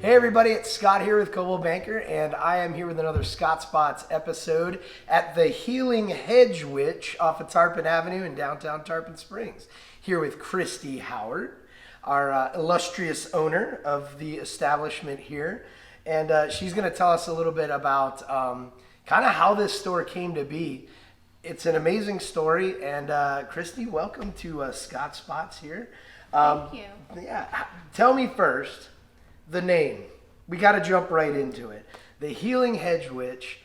Hey everybody, it's Scott here with Coldwell Banker, and I am here with another Scott Spots episode at the Healing Hedge Witch off of Tarpon Avenue in downtown Tarpon Springs. Here with Christy Howard, our illustrious owner of the establishment here, and she's going to tell us a little bit about kind of how this store came to be. It's an amazing story, and Christy, welcome to Scott Spots here. Thank you. Yeah, tell me first. The name. We got to jump right into it. The Healing Hedge Witch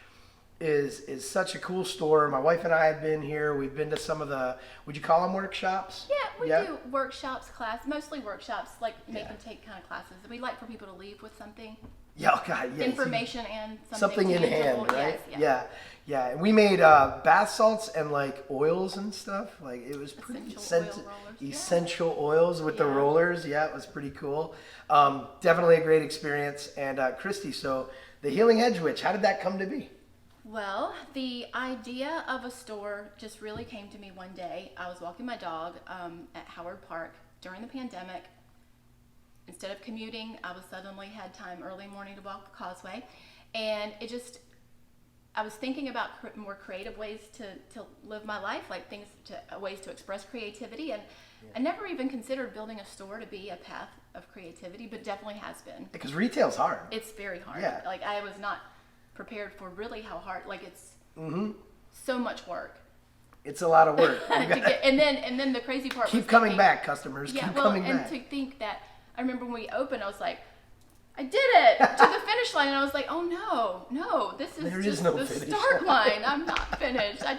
is such a cool store. My wife and I have been here. We've been to some of the, would you call them workshops? Yeah, we do workshops, mostly workshops, like make and take kind of classes. We like for people to leave with something. Yeah, oh God, yeah. Information and something in tangible. hand, right? Yes, yeah. And we made bath salts and like oils and stuff. Like it was pretty essential oils with the rollers. Yeah, it was pretty cool. Definitely a great experience. And Christy, so the Healing Hedge Witch, how did that come to be? Well, the idea of a store just really came to me one day. I was walking my dog at Howard Park during the pandemic. Instead of commuting, I was suddenly had time early morning to walk the causeway, and I was thinking about more creative ways to live my life, like ways to express creativity, and I never even considered building a store to be a path of creativity, but definitely has been. Because retail's hard. It's very hard. Yeah. Like I was not prepared for really how hard. Like it's so much work. It's a lot of work. and then the crazy part. Keep coming back, customers. Yeah, keep coming back. And to think that. I remember when we opened, I was like, I did it to the finish line. And I was like, oh no, this is just the start line. I'm not finished. I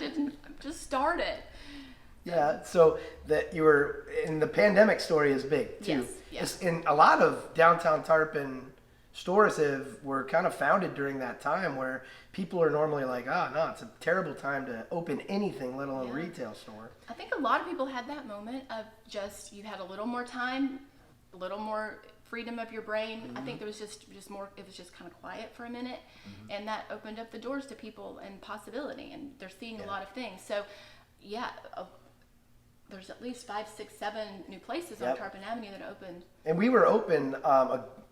just started. Yeah, so that you were, in the pandemic story is big too. Yes. And a lot of downtown Tarpon stores were kind of founded during that time where people are normally like, no, it's a terrible time to open anything, let alone a retail store. I think a lot of people had that moment of just, you had a little more time, a little more freedom of your brain. I think there was just more, it was just kind of quiet for a minute, and that opened up the doors to people and possibility, and they're seeing a lot of things. So there's at least 5, 6, 7 new places on Tarpon Avenue that opened. And we were open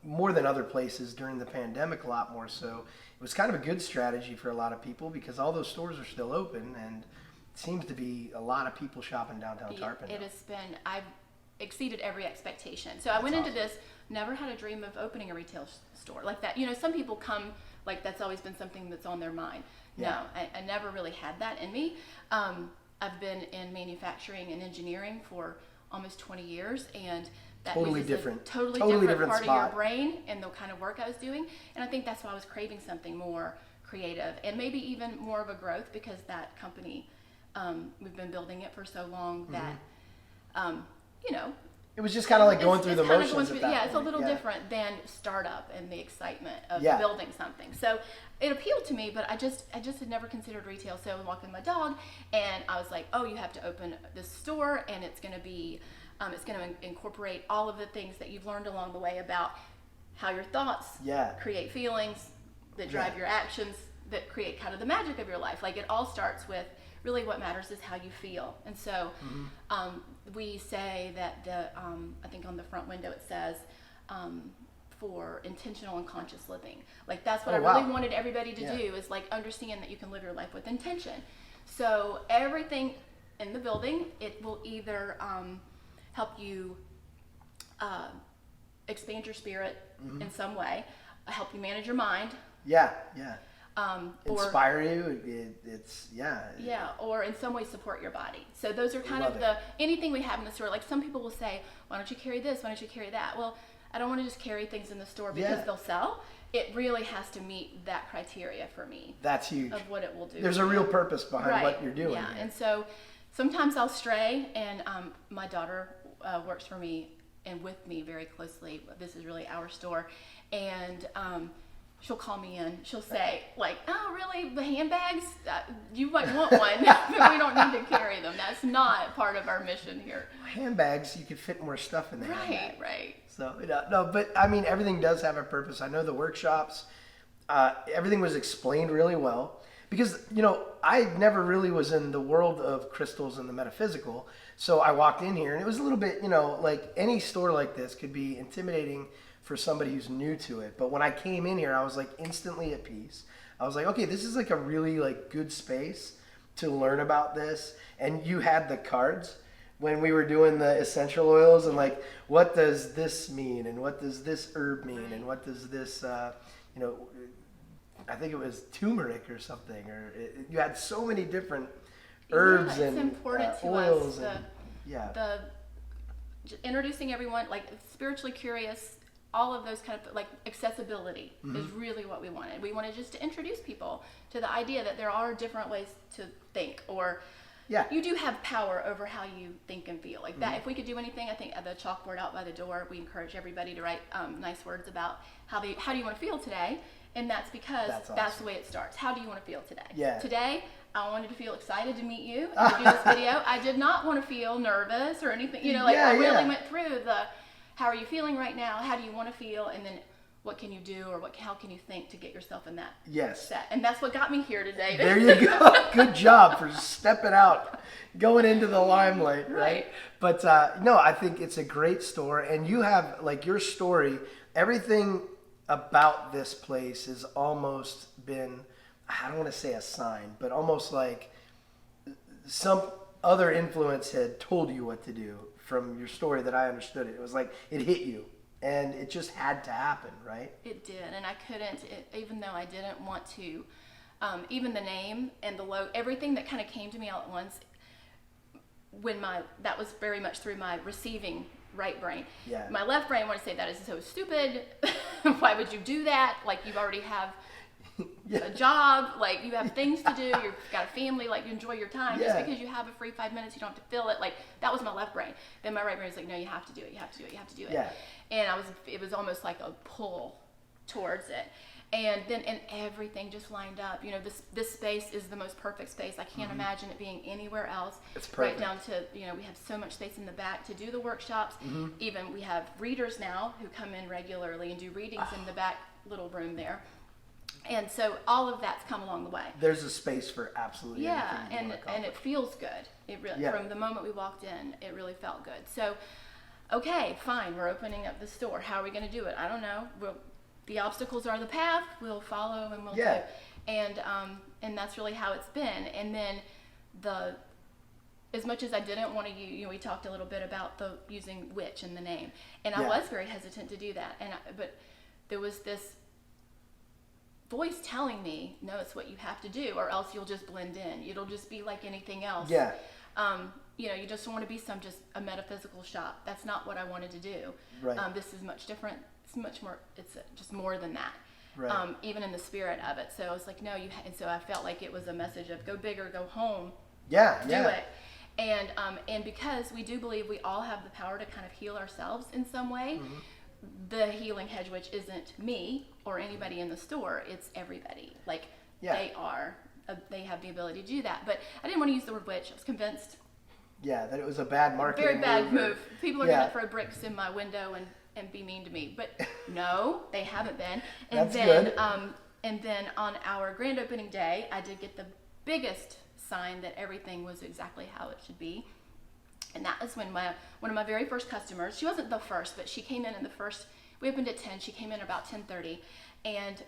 more than other places during the pandemic, a lot more so. It was kind of a good strategy for a lot of people because all those stores are still open, and it seems to be a lot of people shopping downtown Tarpon. It has been, I've exceeded every expectation. So I went into this, never had a dream of opening a retail store like that. You know, some people come, like that's always been something that's on their mind. No, I never really had that in me. I've been in manufacturing and engineering for almost 20 years, and that totally uses different. a totally different part of your brain and the kind of work I was doing. And I think that's why I was craving something more creative and maybe even more of a growth, because that company, we've been building it for so long that, you know, it was just kind of like going through the motions. It's a little different than startup and the excitement of building something. So it appealed to me, but I just had never considered retail. So I was walking my dog, and I was like, oh, you have to open this store, and it's going to be, it's going to incorporate all of the things that you've learned along the way about how your thoughts create feelings that drive your actions, that create kind of the magic of your life. Like it all starts with, really what matters is how you feel. And so we say that I think on the front window it says for intentional and conscious living. Like that's what I really wanted everybody to do, is like understand that you can live your life with intention. So everything in the building, it will either help you expand your spirit in some way, help you manage your mind. Inspire you. Or in some way support your body. So those are kind of anything we have in the store. Like some people will say, why don't you carry this? Why don't you carry that? Well, I don't want to just carry things in the store because they'll sell. It really has to meet that criteria for me. That's huge. Of what it will do. There's a real purpose behind what you're doing. Yeah, and so sometimes I'll stray, and my daughter works for me and with me very closely. This is really our store, and she'll call me in. She'll say, like, oh, really? The handbags? You might want one, but we don't need to carry them. That's not part of our mission here. Handbags, you could fit more stuff in there. Right. So, no, but I mean, everything does have a purpose. I know the workshops, everything was explained really well. Because, I never really was in the world of crystals and the metaphysical. So I walked in here, and it was a little bit, like any store like this could be intimidating for somebody who's new to it. But when I came in here, I was like instantly at peace. I was like, okay, this is like a really like good space to learn about this. And you had the cards when we were doing the essential oils and like, what does this mean? And what does this herb mean? And what does this, you know, I think it was turmeric or something, or you had so many different herbs and important to oils. us, introducing everyone, like spiritually curious, all of those kind of like accessibility is really what we wanted. We wanted just to introduce people to the idea that there are different ways to think, or you do have power over how you think and feel. Like that, if we could do anything, I think at the chalkboard out by the door, we encourage everybody to write nice words about how do you want to feel today. And that's because that's the way it starts. How do you want to feel today? Yeah. Today, I wanted to feel excited to meet you and to do this video. I did not want to feel nervous or anything. You know, like I really went through the, how are you feeling right now? How do you want to feel? And then what can you do, or how can you think to get yourself in that set? And that's what got me here today. There you go. Good job for stepping out, going into the limelight, right? But no, I think it's a great store. And you have, like, your story, everything about this place has almost been, I don't want to say a sign, but almost like some other influence had told you what to do from your story that I understood it. It was like it hit you and it just had to happen, right? It did, and I couldn't, even though I didn't want to, even the name and the logo, everything that kind of came to me all at once, that was very much through my receiving right brain. Yeah. My left brain wanted to say that is so stupid. Why would you do that? Like, you already have a job, like you have things to do, you've got a family, like you enjoy your time. Just because you have a free 5 minutes, you don't have to fill it. Like, that was my left brain. Then my right brain was like, no, you have to do it, you have to do it, you have to do it. Yeah. And it was almost like a pull towards it. And then everything just lined up. You know, this space is the most perfect space. I can't imagine it being anywhere else. It's perfect. Right down to, you know, we have so much space in the back to do the workshops. Even we have readers now who come in regularly and do readings in the back little room there. And so all of that's come along the way. There's a space for absolutely anything. And it feels good. It really, from the moment we walked in, it really felt good. So, okay, fine, we're opening up the store. How are we going to do it? I don't know. The obstacles are the path. We'll follow and we'll do. And that's really how it's been. And then as much as I didn't want to use, you know, we talked a little bit about using witch in the name, and I was very hesitant to do that. But there was this voice telling me, no, it's what you have to do, or else you'll just blend in. It'll just be like anything else. Yeah. You know, you just don't want to be just a metaphysical shop. That's not what I wanted to do. Right. This is much different. It's much more. It's just more than that. Right. Even in the spirit of it. So I was like, no, and so I felt like it was a message of go bigger, go home. Do it. And because we do believe we all have the power to kind of heal ourselves in some way. The Healing Hedge Witch isn't me or anybody in the store. It's everybody. Like, they have the ability to do that. But I didn't want to use the word witch. I was convinced. Yeah, that it was a bad marketing Very bad move. People are going to throw bricks in my window and be mean to me. But no, they haven't been. And good. And then on our grand opening day, I did get the biggest sign that everything was exactly how it should be. And that was when one of my very first customers, she wasn't the first, but she came in the first, we opened at 10, she came in about 10:30, and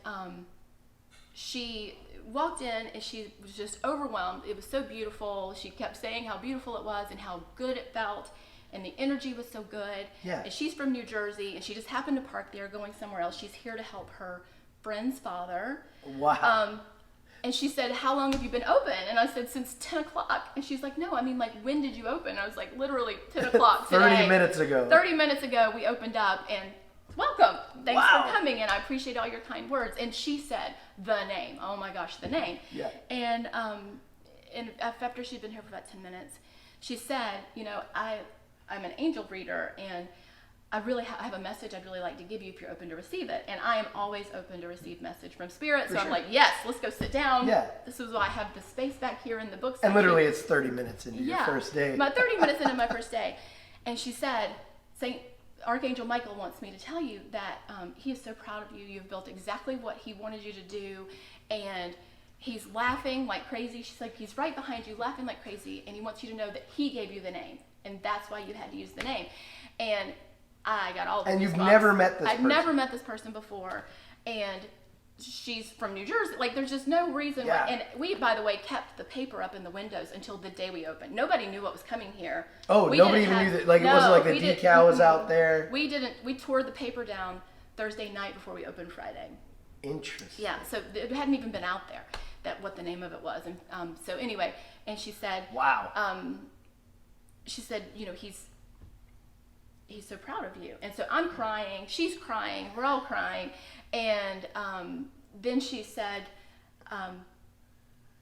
she walked in and she was just overwhelmed. It was so beautiful. She kept saying how beautiful it was and how good it felt, and the energy was so good. Yeah. And she's from New Jersey, and she just happened to park there going somewhere else. She's here to help her friend's father. Wow. And she said, how long have you been open? And I said, since 10 o'clock. And she's like, no, I mean, like, when did you open? And I was like, literally 10 o'clock today. 30 minutes ago. 30 minutes ago, we opened up, and welcome. Thanks for coming, and I appreciate all your kind words. And she said, the name. Oh my gosh, the name. Yeah. And after she'd been here for about 10 minutes, she said, you know, I'm an angel reader, and I have a message I'd really like to give you if you're open to receive it. And I am always open to receive message from spirit. So I'm like, yes, let's go sit down. Yeah. This is why I have the space back here in the book And section. literally it's 30 minutes into your first day. My 30 minutes into my first day. And she said, Archangel Michael wants me to tell you that he is so proud of you. You've built exactly what he wanted you to do. And he's laughing like crazy. She's like, he's right behind you laughing like crazy. And he wants you to know that he gave you the name. And that's why you had to use the name. And I got all the And you've goosebumps. never met this I've person? never met this person before. And she's from New Jersey. Like, there's just no reason Yeah. why. And we, by the way, kept the paper up in the windows until the day we opened. Nobody knew what was coming here. Oh, nobody even knew that, like, it wasn't like the decal was out there? We tore the paper down Thursday night before we opened Friday. Interesting. Yeah, so it hadn't even been out there, what the name of it was. And so anyway, and she said, Wow. She said, you know, he's so proud of you. And so I'm crying, she's crying, we're all crying. And then she said,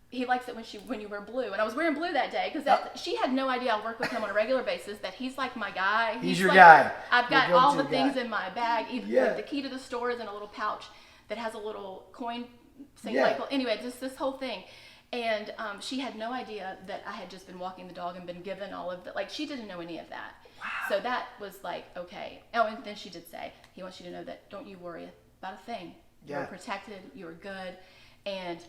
he likes it when you wear blue. And I was wearing blue that day because she had no idea I work with him on a regular basis, that he's like my guy. He's your like, guy. I've got Your all the go-to things guy. in my bag. Even the key to the store is in a little pouch that has a little coin. Anyway, just this whole thing. And she had no idea that I had just been walking the dog and been given all of that. Like, she didn't know any of that. Wow. So that was like, okay. Oh, and then she did say, he wants you to know that don't you worry about a thing. Yeah. You're protected. You're good. And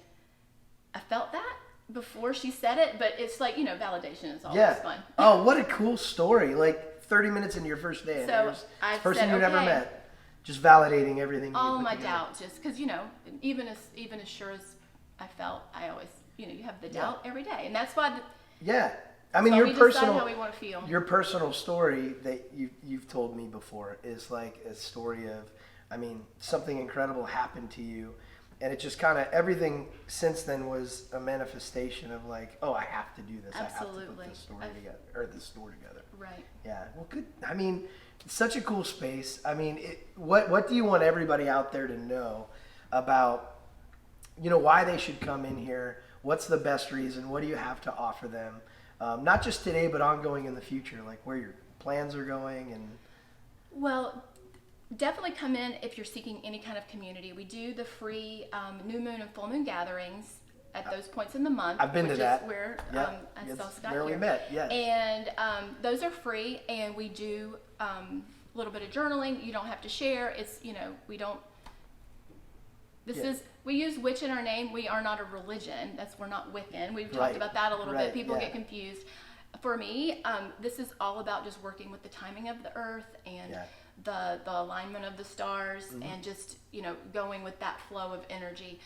I felt that before she said it, but it's like, you know, validation is always fun. Oh, what a cool story. Like 30 minutes into your first day. And So there's I this person said, you never okay. met. Just validating everything. All you my put together. doubt, just because, you know, even as sure as I felt, I always, you know, you have the doubt every day. And that's why Yeah. I mean, so your we decide personal how we want to feel. Your personal story that you've told me before is like a story of, I mean, something incredible happened to you, and it just kind of everything since then was a manifestation of like, oh, I have to do this. I have to Absolutely. put this story together or this store together. Right. Yeah. Well, good. I mean, it's such a cool space. I mean, what do you want everybody out there to know about, you know, why they should come in here? What's the best reason? What do you have to offer them? Not just today, but ongoing in the future, like where your plans are going and. Well, definitely come in if you're seeking any kind of community. We do the free new moon and full moon gatherings at those points in the month. I've been to that. Which is where I saw Scott where here. we met, yes. And those are free, and we do a little bit of journaling. You don't have to share. It's, you know, we don't. We use witch in our name. We are not a religion. We're not Wiccan. We've talked about that a little bit. People get confused. For me, this is all about just working with the timing of the earth and the alignment of the stars, and just, you know, going with that flow of energy.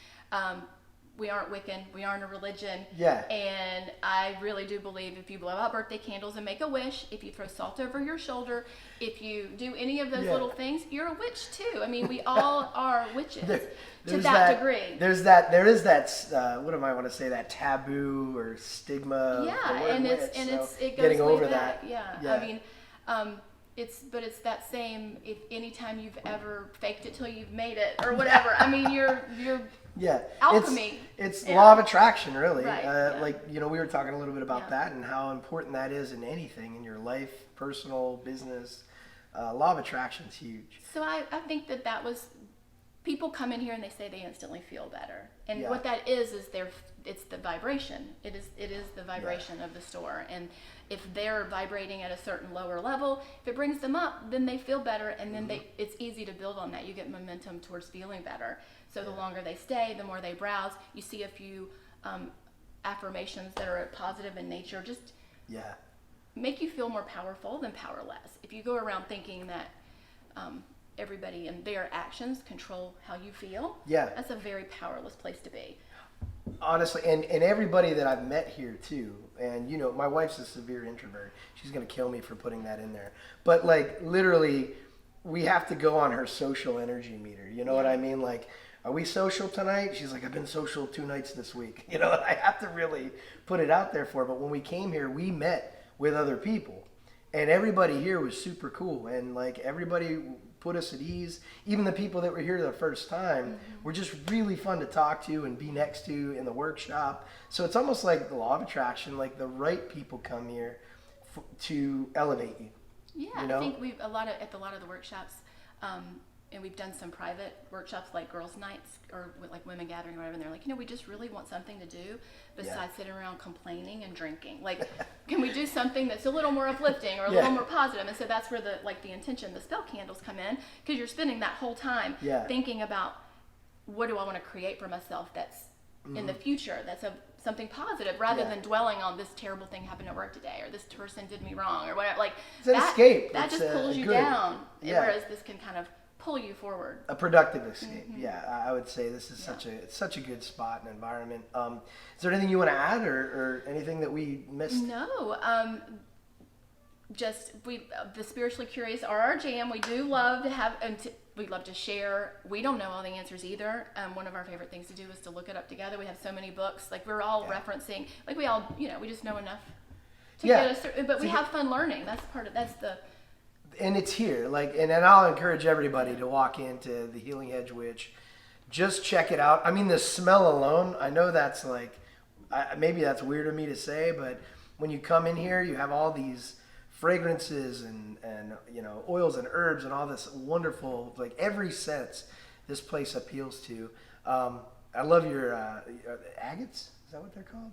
We aren't Wiccan. We aren't a religion. Yeah. And I really do believe if you blow out birthday candles and make a wish, if you throw salt over your shoulder, if you do any of those little things, you're a witch too. I mean, we all are witches to that degree. There is that, what do I want to say, that taboo or stigma. Yeah, and it goes getting way over back. that. Yeah. I mean, it's that same, if anytime you've ever faked it till you've made it or whatever. I mean, you're alchemy. It's law of attraction, really. Right, Like, you know, we were talking a little bit about that and how important that is in anything in your life, personal, business. Law of attraction is huge. So I think that was, people come in here and they say they instantly feel better. And what that is it's the vibration. It is the vibration of the store. And if they're vibrating at a certain lower level, if it brings them up, then they feel better, and then it's easy to build on that. You get momentum towards feeling better. So the longer they stay, the more they browse. You see a few affirmations that are positive in nature, just make you feel more powerful than powerless. If you go around thinking that everybody and their actions control how you feel, that's a very powerless place to be. Honestly, and everybody that I've met here too, and you know, my wife's a severe introvert. She's gonna kill me for putting that in there. But like, literally, we have to go on her social energy meter. You know what I mean? Like, are we social tonight? She's like, I've been social 2 nights this week. You know, I have to really put it out there for her. But when we came here, we met with other people, and everybody here was super cool, and like everybody put us at ease. Even the people that were here the first time were just really fun to talk to and be next to in the workshop. So it's almost like the law of attraction, like the right people come here to elevate you. Yeah, you know? I think at a lot of the workshops, and we've done some private workshops like girls' nights or like women gathering or whatever, and they're like, you know, we just really want something to do besides sitting around complaining and drinking. Like, can we do something that's a little more uplifting or a little more positive? And so that's where the intention, the spell candles come in, because you're spending that whole time thinking about, what do I want to create for myself that's in the future, that's of something positive rather Yeah. than dwelling on this terrible thing happened at work today or this person did me wrong or whatever. Like It's an escape. That It's just pulls you good. down. Yeah. Whereas this can kind of pull you forward. A productive escape. Yeah, I would say this is such a good spot and environment. Is there anything you want to add or anything that we missed? No, the spiritually curious are our jam. We do love to have, we love to share. We don't know all the answers either. One of our favorite things to do is to look it up together. We have so many books, like we're all referencing, like we all, we just know enough to get us through, but we have fun learning. That's the. And it's here, and I'll encourage everybody to walk into the Healing Hedge Witch. Just check it out. I mean, the smell alone, I know that's maybe that's weird of me to say, but when you come in here, you have all these fragrances and oils and herbs and all this wonderful, every sense this place appeals to. I love your agates. Is that what they're called?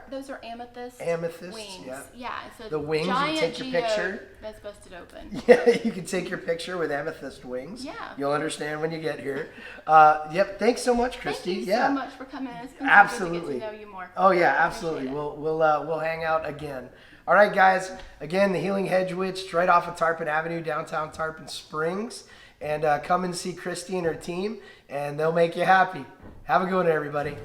Those are amethyst Amethysts, wings. yeah. So The wings, you giant take your picture. That's busted open. Yeah, you can take your picture with amethyst wings. Yeah. You'll understand when you get here. Yep. Thanks so much, Christy. Thank you so much for coming. It's been Absolutely. so good to get to know you more. Oh yeah, absolutely. We'll hang out again. All right, guys. Again, the Healing Hedge Witch, right off of Tarpon Avenue, downtown Tarpon Springs, and come and see Christy and her team, and they'll make you happy. Have a good one, everybody.